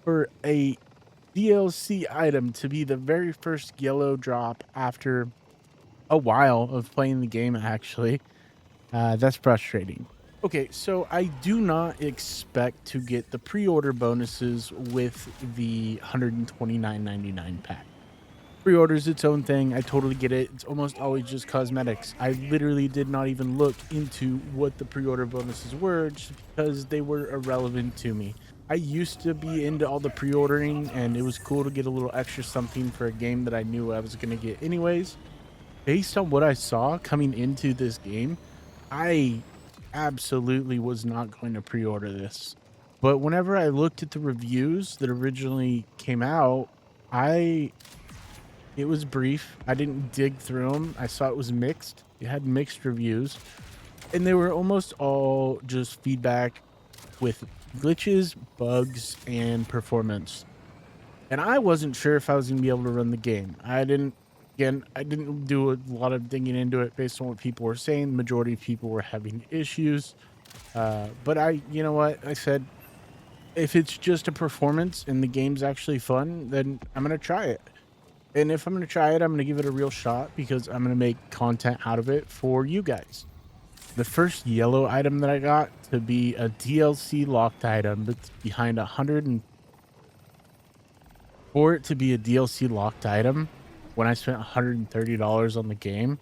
for a DLC item to be the very first yellow drop after a while of playing the game, actually, that's frustrating. Okay, so I do not expect to get the pre-order bonuses with the 129.99 pack. Pre-order's its own thing. I totally get it. It's almost always just cosmetics. I literally did not even look into what the pre-order bonuses were just because they were irrelevant to me. I used to be into all the pre-ordering, and it was cool to get a little extra something for a game that I knew I was going to get anyways. Based on what I saw coming into this game, I absolutely was not going to pre-order this. But whenever I looked at the reviews that originally came out, I it was brief. I didn't dig through them. I saw it was mixed. It had mixed reviews, and they were almost all just feedback with glitches, bugs, and performance. And I wasn't sure if I was going to be able to run the game. I didn't do a lot of digging into it based on what people were saying. The majority of people were having issues. But you know what? I said, if it's just a performance and the game's actually fun, then I'm going to try it. And if I'm going to try it, I'm going to give it a real shot because I'm going to make content out of it for you guys. The first yellow item that I got to be a DLC locked item that's behind 100 and for it to be a DLC locked item when I spent $130 on the game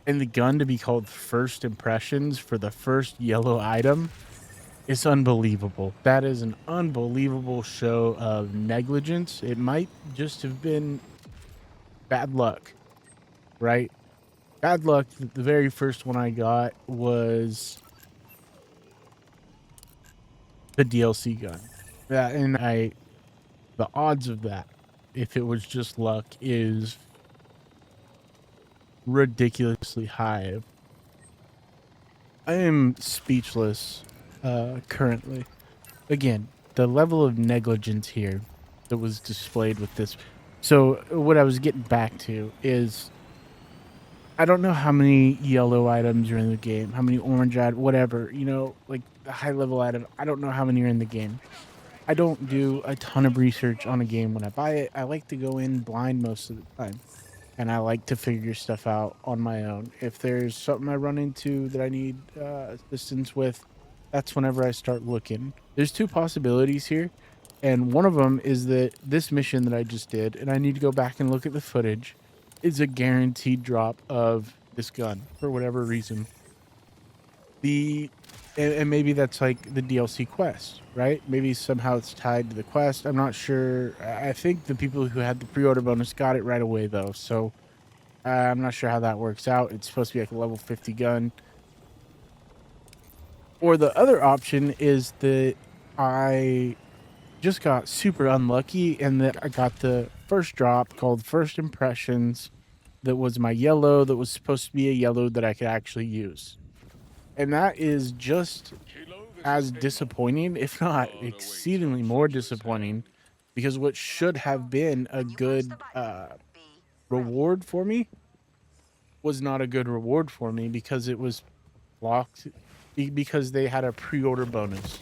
and the gun to be called First Impressions for the first yellow item, it's unbelievable. That is an unbelievable show of negligence. It might just have been bad luck, right? Bad luck. The very first one I got was the DLC gun. Yeah, and the odds of that, if it was just luck, is ridiculously high. I am speechless currently. Again, the level of negligence here that was displayed with this. So what I was getting back to is I don't know how many yellow items are in the game, how many orange items, whatever, like the high level item. I don't know how many are in the game. I don't do a ton of research on a game when I buy it. I like to go in blind most of the time, and I like to figure stuff out on my own. If there's something I run into that I need assistance with, that's whenever I start looking. There's two possibilities here, and one of them is that this mission that I just did, and I need to go back and look at the footage, is a guaranteed drop of this gun for whatever reason. And maybe that's like the DLC quest, right? Maybe somehow it's tied to the quest. I'm not sure. I think the people who had the pre-order bonus got it right away though, so I'm not sure how that works out. It's supposed to be like a level 50 gun. Or the other option is that I just got super unlucky and that I got the first drop called First Impressions that was my yellow that was supposed to be a yellow that I could actually use. And that is just as disappointing, if not exceedingly more disappointing, because what should have been a good reward for me was not a good reward for me because it was blocked because they had a pre-order bonus.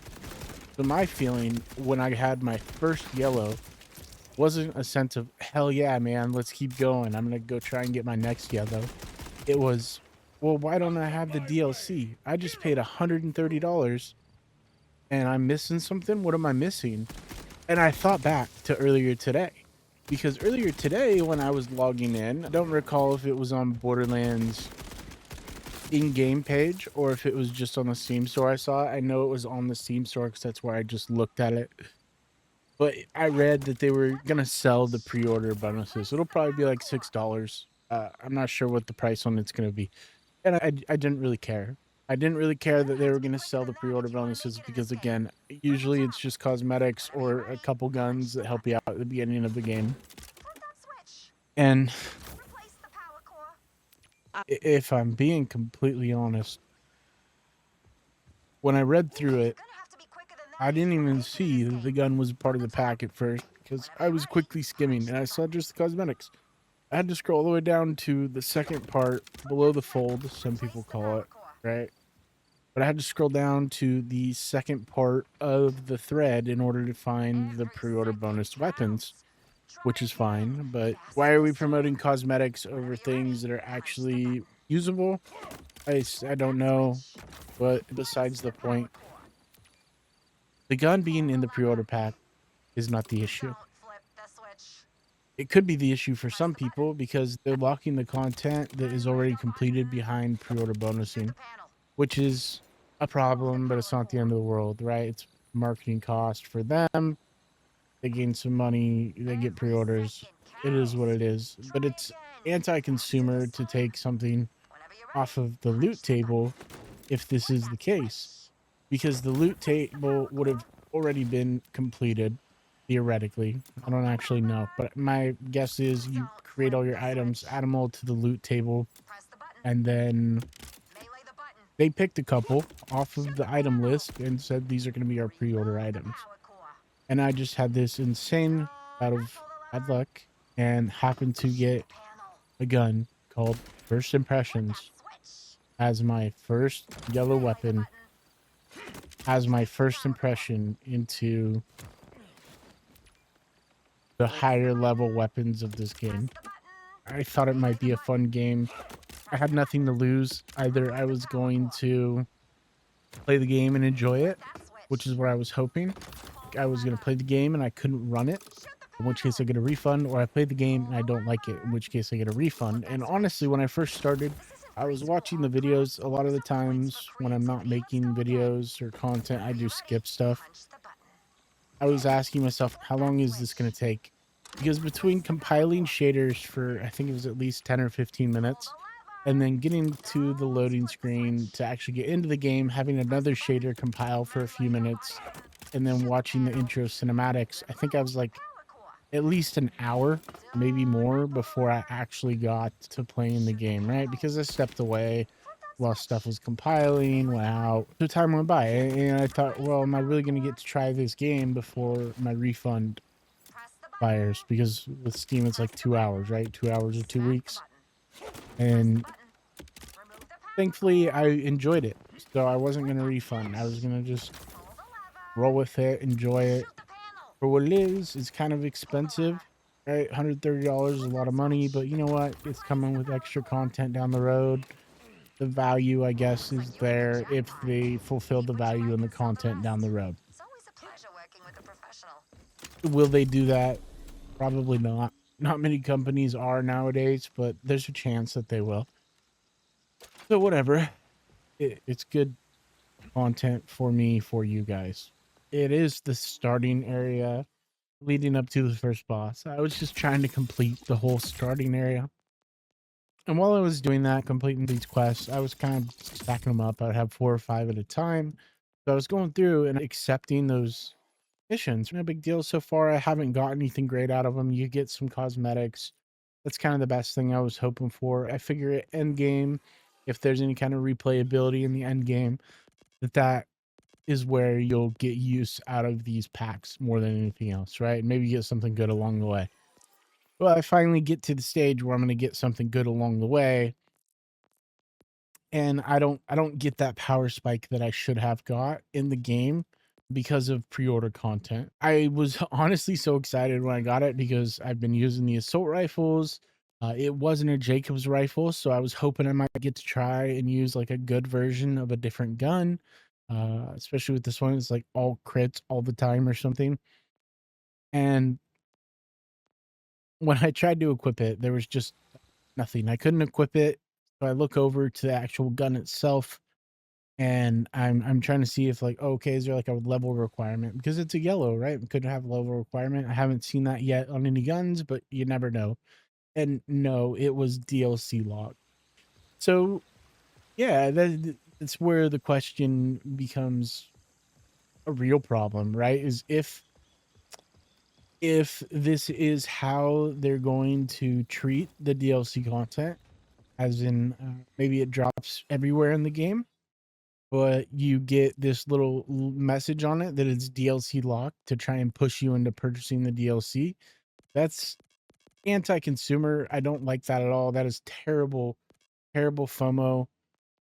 So my feeling when I had my first yellow wasn't a sense of, hell yeah, man, let's keep going. I'm going to go try and get my next yellow. It was, well, why don't I have the DLC? I just paid $130 and I'm missing something. What am I missing? And I thought back to earlier today. Because earlier today when I was logging in, I don't recall if it was on Borderlands in-game page or if it was just on the Steam store I saw. I know it was on the Steam store because that's where I just looked at it. But I read that they were going to sell the pre-order bonuses. It'll probably be like $6. I'm not sure what the price on it's going to be. And I didn't really care. I didn't really care that they were going to sell the pre-order bonuses because, again, usually it's just cosmetics or a couple guns that help you out at the beginning of the game. And if I'm being completely honest, when I read through it, I didn't even see that the gun was part of the pack at first because I was quickly skimming and I saw just the cosmetics. I had to scroll all the way down to the second part below the fold, some people call it, right? but I had to scroll down to the second part of the thread in order to find the pre-order bonus weapons, which is fine. But why are we promoting cosmetics over things that are actually usable? I don't know, but besides the point, the gun being in the pre-order pack is not the issue. It could be the issue for some people because they're locking the content that is already completed behind pre-order bonusing, which is a problem, but it's not the end of the world, right? It's marketing cost for them. They gain some money, they get pre-orders. It is what it is. But it's anti-consumer to take something off of the loot table if this is the case, because the loot table would have already been completed theoretically. I don't actually know, but my guess is you create all your items, add them all to the loot table, and then they picked a couple off of the item list and said these are going to be our pre-order items. And I just had this insane out of bad luck and happened to get a gun called First Impressions as my first yellow weapon, as my first impression into the higher level weapons of this game. I thought it might be a fun game. I had nothing to lose. Either I was going to play the game and enjoy it, which is what I was hoping. I was going to play the game and I couldn't run it, in which case I get a refund, or I played the game and I don't like it, in which case I get a refund. And honestly, when I first started, I was watching the videos. A lot of the times when I'm not making videos or content, I do skip stuff. I was asking myself, how long is this going to take? Because between compiling shaders for, I think it was at least 10 or 15 minutes, and then getting to the loading screen to actually get into the game, having another shader compile for a few minutes, and then watching the intro cinematics, I think I was like at least an hour, maybe more, before I actually got to playing the game, right? Because I stepped away while stuff was compiling, went out. So time went by, and I thought, well, am I really going to get to try this game before my refund expires? Because with Steam, it's like 2 hours, right? 2 hours or 2 weeks. And thankfully, I enjoyed it. So I wasn't going to refund. I was going to just roll with it, enjoy it. For what it is, it's kind of expensive, right? $130 is a lot of money, but you know what? It's coming with extra content down the road. The value, I guess, is there if they fulfill the value in the content down the road. Will they do that? Probably not. Not many companies are nowadays, but there's a chance that they will. So whatever. It's good content for me, for you guys. It is the starting area leading up to the first boss. I was just trying to complete the whole starting area. And while I was doing that, completing these quests, I was kind of stacking them up. I'd have 4 or 5 at a time. So I was going through and accepting those missions. No big deal so far. I haven't got anything great out of them. You get some cosmetics. That's kind of the best thing I was hoping for. I figure at end game, if there's any kind of replayability in the end game, that is where you'll get use out of these packs more than anything else, right? Maybe get something good along the way. Well, I finally get to the stage where I'm going to get something good along the way, and I don't get that power spike that I should have got in the game because of pre-order content. I was honestly so excited when I got it because I've been using the assault rifles. It wasn't a Jacobs rifle, so I was hoping I might get to try and use like a good version of a different gun. Especially with this one, it's like all crits all the time or something. And when I tried to equip it, there was just nothing. I couldn't equip it. So I look over to the actual gun itself, and I'm trying to see if like, okay, is there like a level requirement? Because it's a yellow, right? We couldn't have a level requirement. I haven't seen that yet on any guns, but you never know. And no, it was DLC locked. So yeah, that's where the question becomes a real problem, right? Is if this is how they're going to treat the DLC content, as in maybe it drops everywhere in the game, but you get this little message on it that it's DLC locked to try and push you into purchasing the DLC. That's anti-consumer. I don't like that at all. That is terrible, terrible FOMO.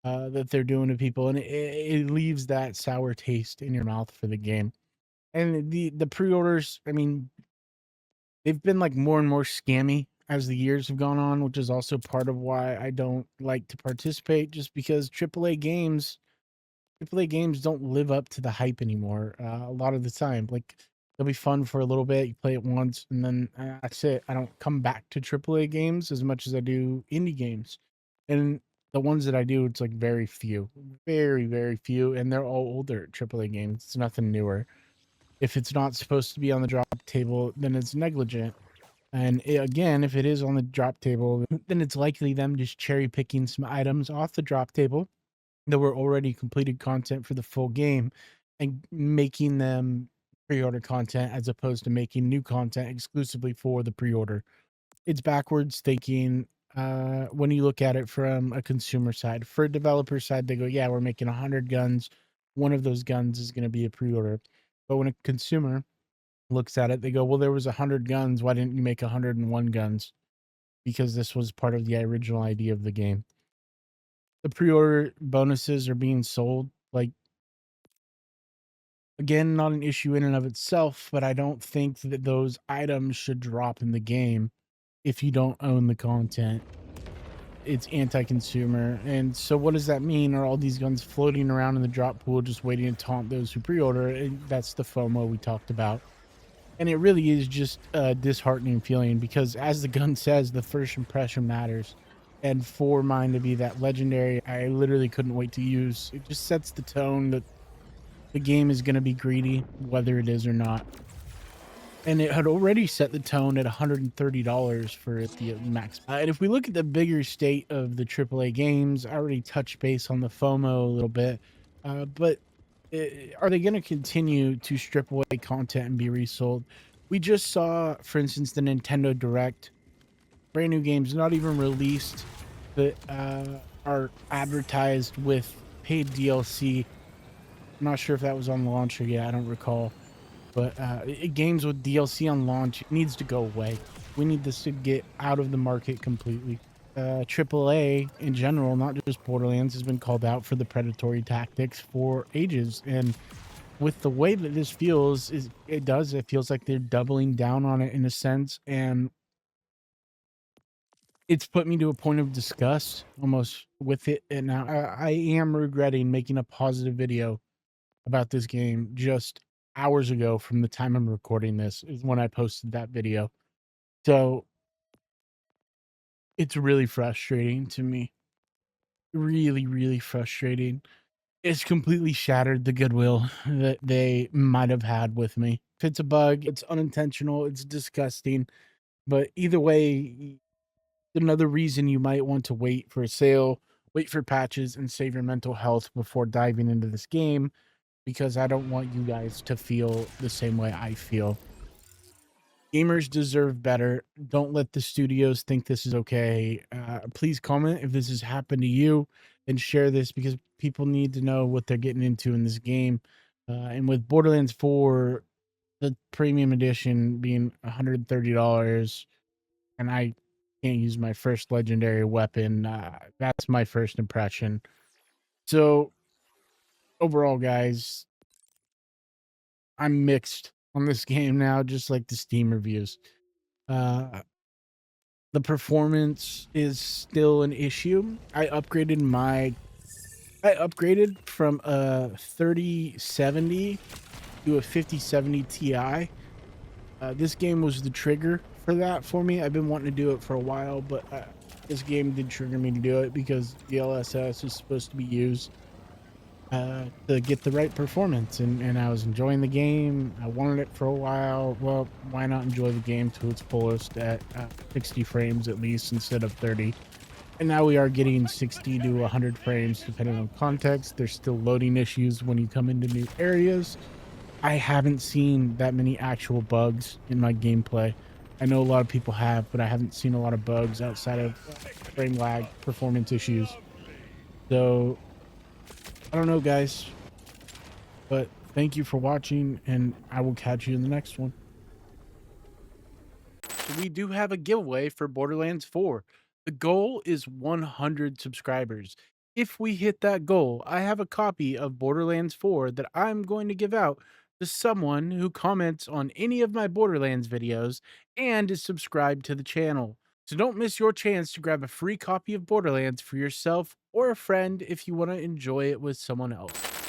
that they're doing to people, and it leaves that sour taste in your mouth for the game. And the pre-orders, I mean, they've been like more and more scammy as the years have gone on, which is also part of why I don't like to participate, just because AAA games don't live up to the hype anymore. A lot of the time, like they'll be fun for a little bit, you play it once, and then that's it. I don't come back to AAA games as much as I do indie games, and the ones that I do, it's like very few, very very few, and they're all older AAA games. It's nothing newer. If it's not supposed to be on the drop table, then it's negligent. And again, if it is on the drop table, then it's likely them just cherry picking some items off the drop table that were already completed content for the full game and making them pre-order content as opposed to making new content exclusively for the pre-order. It's backwards thinking when you look at it from a consumer side. For a developer side, they go, yeah, we're making 100 guns. One of those guns is going to be a pre-order. But when a consumer looks at it, they go, well, there was 100 guns. Why didn't you make 101 guns? Because this was part of the original idea of the game. The pre-order bonuses are being sold. Like, again, not an issue in and of itself, but I don't think that those items should drop in the game if you don't own the content. It's anti-consumer. And so what does that mean? Are all these guns floating around in the drop pool just waiting to taunt those who pre-order? And that's the FOMO we talked about. And it really is just a disheartening feeling because, as the gun says, the first impression matters. And for mine to be that legendary, I literally couldn't wait to use. It just sets the tone that the game is going to be greedy, whether it is or not. And it had already set the tone at $130 for the max. And if we look at the bigger state of the AAA games, I already touched base on the FOMO a little bit. But are they going to continue to strip away content and be resold? We just saw, for instance, the Nintendo Direct, brand new games not even released that are advertised with paid DLC. I'm not sure if that was on launch or yet. I don't recall. But games with DLC on launch needs to go away. We need this to get out of the market completely. AAA in general, not just Borderlands, has been called out for the predatory tactics for ages. And with the way that this feels, it feels like they're doubling down on it in a sense. And it's put me to a point of disgust almost with it. And now I am regretting making a positive video about this game just hours ago from the time I'm recording this is when I posted that video. So it's really frustrating to me. Really, really frustrating. It's completely shattered the goodwill that they might have had with me. If it's a bug, it's unintentional, it's disgusting. But either way, another reason you might want to wait for a sale, wait for patches, and save your mental health before diving into this game, because I don't want you guys to feel the same way I feel. Gamers deserve better. Don't let the studios think this is okay. Please comment if this has happened to you and share this because people need to know what they're getting into in this game. And with Borderlands 4, the premium edition being $130, and I can't use my first legendary weapon, that's my first impression. So overall, guys, I'm mixed on this game now, just like the Steam reviews. The performance is still an issue. I upgraded from a 3070 to a 5070 Ti. This game was the trigger for that for me. I've been wanting to do it for a while, but this game did trigger me to do it because DLSS is supposed to be used to get the right performance, and I was enjoying the game. I wanted it for a while. Well, why not enjoy the game to its fullest at 60 frames at least instead of 30? And now we are getting 60 to 100 frames depending on context. There's still loading issues when you come into new areas. I haven't seen that many actual bugs in my gameplay. I know a lot of people have, but I haven't seen a lot of bugs outside of frame lag, performance issues. So I don't know, guys, but thank you for watching, and I will catch you in the next one. We do have a giveaway for Borderlands 4. The goal is 100 subscribers. If we hit that goal, I have a copy of Borderlands 4 that I'm going to give out to someone who comments on any of my Borderlands videos and is subscribed to the channel. So don't miss your chance to grab a free copy of Borderlands for yourself or a friend if you want to enjoy it with someone else.